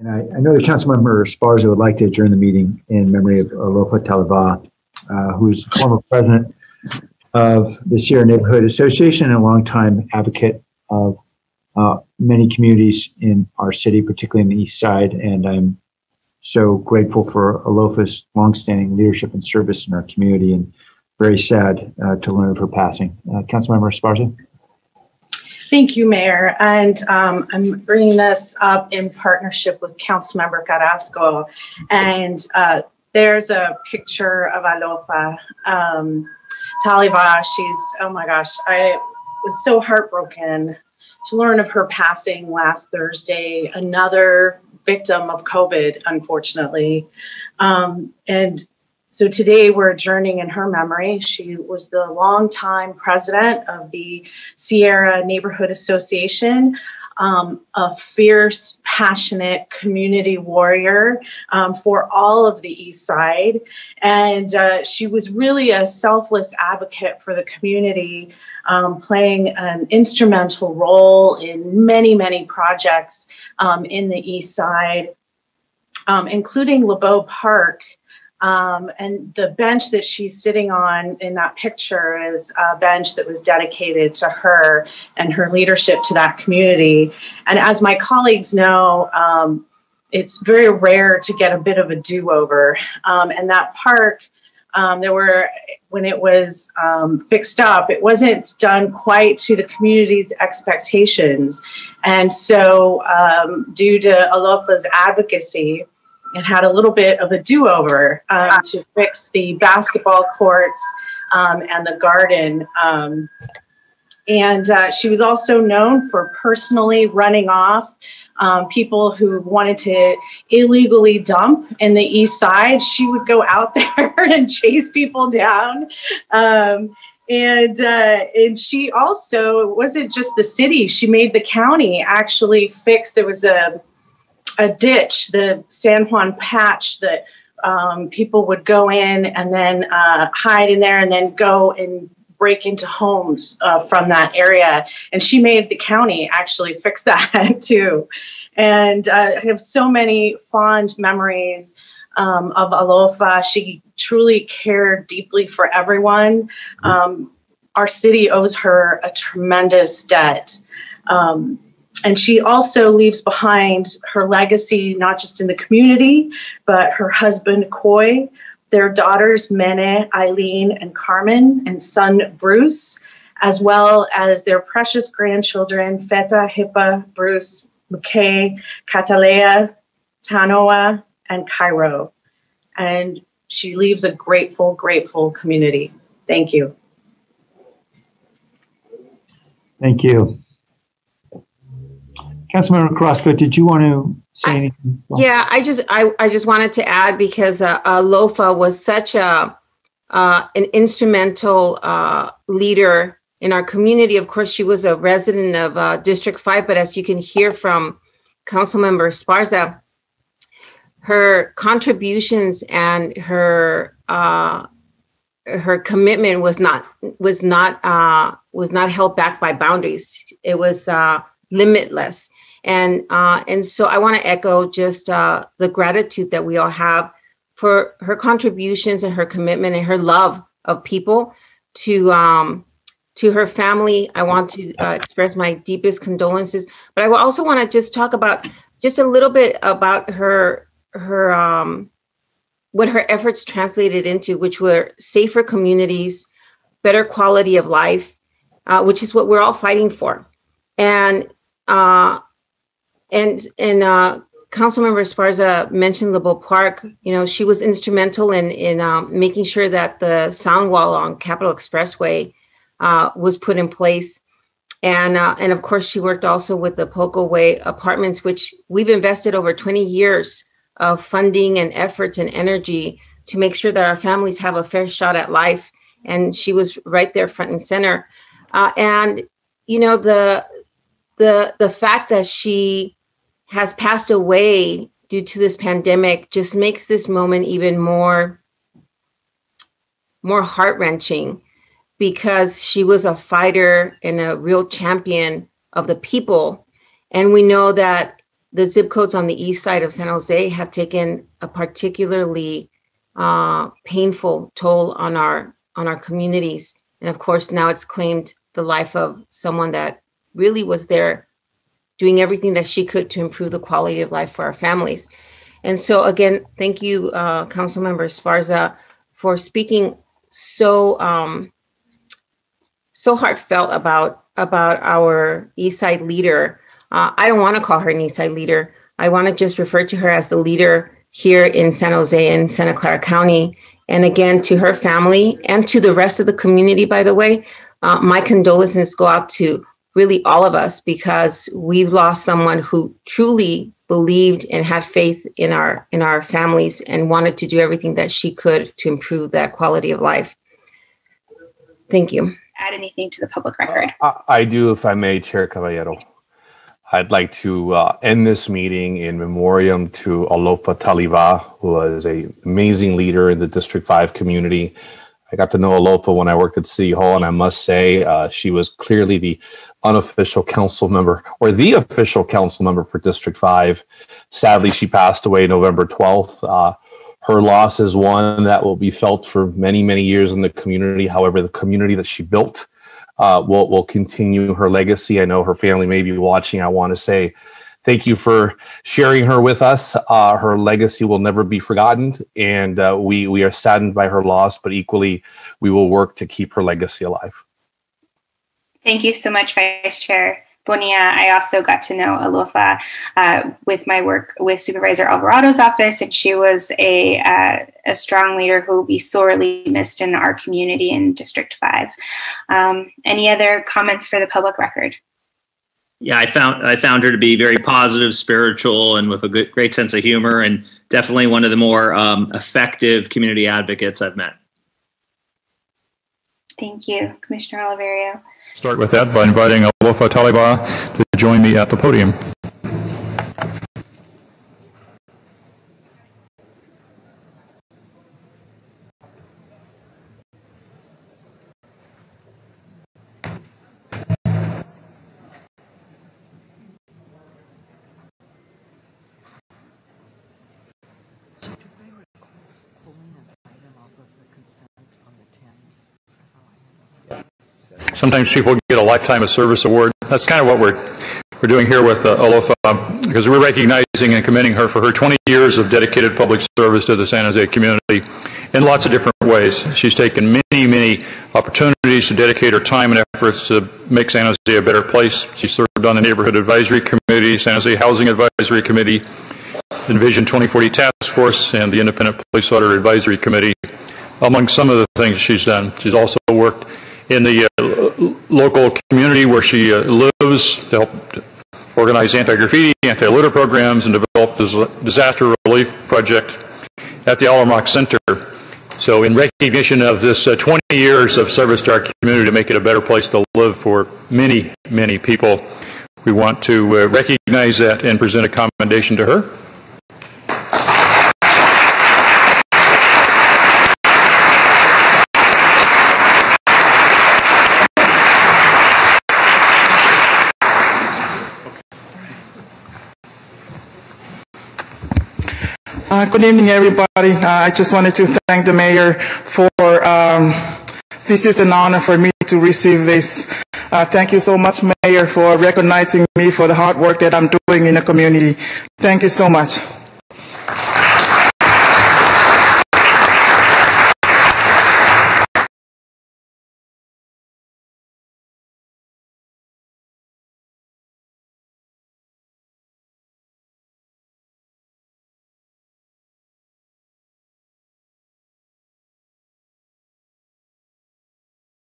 And I know the Councilmember Esparza would like to adjourn the meeting in memory of Alofa Taliva'a, who's former president of the Sierra Neighborhood Association and a longtime advocate of many communities in our city, particularly in the East Side. And I'm so grateful for Alofa's longstanding leadership and service in our community, and very sad to learn of her passing. Councilmember Esparza. Thank you, Mayor. And I'm bringing this up in partnership with Councilmember Carrasco. And there's a picture of Alofa Taliva'a. She's, oh my gosh, I was so heartbroken to learn of her passing last Thursday, another victim of COVID, unfortunately. And so today we're adjourning in her memory. She was the longtime president of the Sierra Neighborhood Association, a fierce, passionate community warrior for all of the East Side. And she was really a selfless advocate for the community, playing an instrumental role in many, many projects in the East Side, including LeBeau Park. And the bench that she's sitting on in that picture is a bench that was dedicated to her and her leadership to that community. And as my colleagues know, it's very rare to get a bit of a do-over. And that park, when it was fixed up, it wasn't done quite to the community's expectations. And so due to Alofa's advocacy, it had a little bit of a do-over to fix the basketball courts and the garden. And she was also known for personally running off people who wanted to illegally dump in the East Side. She would go out there and chase people down. And she also, it wasn't just the city, she made the county actually fix, there was a ditch, the San Juan patch, that people would go in and then hide in there and then go and break into homes from that area. And she made the county actually fix that too. And I have so many fond memories of Alofa. She truly cared deeply for everyone. Our city owes her a tremendous debt. And she also leaves behind her legacy, not just in the community, but her husband, Coy, their daughters, Mene, Eileen, and Carmen, and son, Bruce, as well as their precious grandchildren, Feta, Hippa, Bruce, McKay, Catalea, Tanoa, and Cairo. And she leaves a grateful, grateful community. Thank you. Thank you. Councilmember Carrasco, did you want to say anything? Yeah, I just wanted to add, because Alofa was such an instrumental leader in our community. Of course, she was a resident of District 5, but as you can hear from Councilmember Esparza, her contributions and her commitment was not held back by boundaries. It was limitless. And so I want to echo just the gratitude that we all have for her contributions and her commitment and her love of people. To her family, I want to express my deepest condolences. But I also want to just talk about just a little bit about her what her efforts translated into, which were safer communities, better quality of life, which is what we're all fighting for. And Councilmember Esparza mentioned LeBeau Park. You know, she was instrumental in making sure that the sound wall on Capitol Expressway was put in place. And of course, she worked also with the Poco Way apartments, which we've invested over 20 years of funding and efforts and energy to make sure that our families have a fair shot at life. And she was right there front and center. And, you know, the fact that she has passed away due to this pandemic just makes this moment even more heart-wrenching, because she was a fighter and a real champion of the people. And we know that the zip codes on the east side of San Jose have taken a particularly painful toll on our communities. And of course, now it's claimed the life of someone that really was there doing everything that she could to improve the quality of life for our families. And so again, thank you, Councilmember Esparza, for speaking so heartfelt about our East Side leader. I don't want to call her an East Side leader. I want to just refer to her as the leader here in San Jose and Santa Clara County. And again, to her family and to the rest of the community, by the way, my condolences go out to really all of us, because we've lost someone who truly believed and had faith in our families and wanted to do everything that she could to improve that quality of life. Thank you. Add anything to the public record? I do, if I may, Chair Caballero. I'd like to end this meeting in memoriam to Alofa Taliva'a, who was an amazing leader in the District 5 community. I got to know Alofa when I worked at City Hall, and I must say she was clearly the unofficial council member, or the official council member for District 5. Sadly, she passed away November 12th. Her loss is one that will be felt for many, many years in the community. However, the community that she built will continue her legacy. I know her family may be watching. I want to say thank you for sharing her with us. Her legacy will never be forgotten, and we are saddened by her loss, but equally, we will work to keep her legacy alive. Thank you so much, Vice Chair Bonilla. I also got to know Alofa with my work with Supervisor Alvarado's office, and she was a strong leader who will be sorely missed in our community in District 5. Any other comments for the public record? Yeah, I found her to be very positive, spiritual, and with a great sense of humor, and definitely one of the more effective community advocates I've met. Thank you, Commissioner Oliverio. Start with that by inviting Alofa Taliva'a to join me at the podium. Sometimes people get a Lifetime of Service Award. That's kind of what we're doing here with Alofa, because we're recognizing and commending her for her 20 years of dedicated public service to the San Jose community in lots of different ways. She's taken many opportunities to dedicate her time and efforts to make San Jose a better place. She served on the Neighborhood Advisory Committee, San Jose Housing Advisory Committee, the Vision 2040 Task Force, and the Independent Police Auditor Advisory Committee, among some of the things she's done. She's also worked in the local community where she lives to help organize anti-graffiti, anti-litter programs, and develop this disaster relief project at the Alamo Center. So in recognition of this 20 years of service to our community to make it a better place to live for many people, we want to recognize that and present a commendation to her. Good evening, everybody. I just wanted to thank the mayor for, this is an honor for me to receive this. Thank you so much, Mayor, for recognizing me for the hard work that I'm doing in the community. Thank you so much.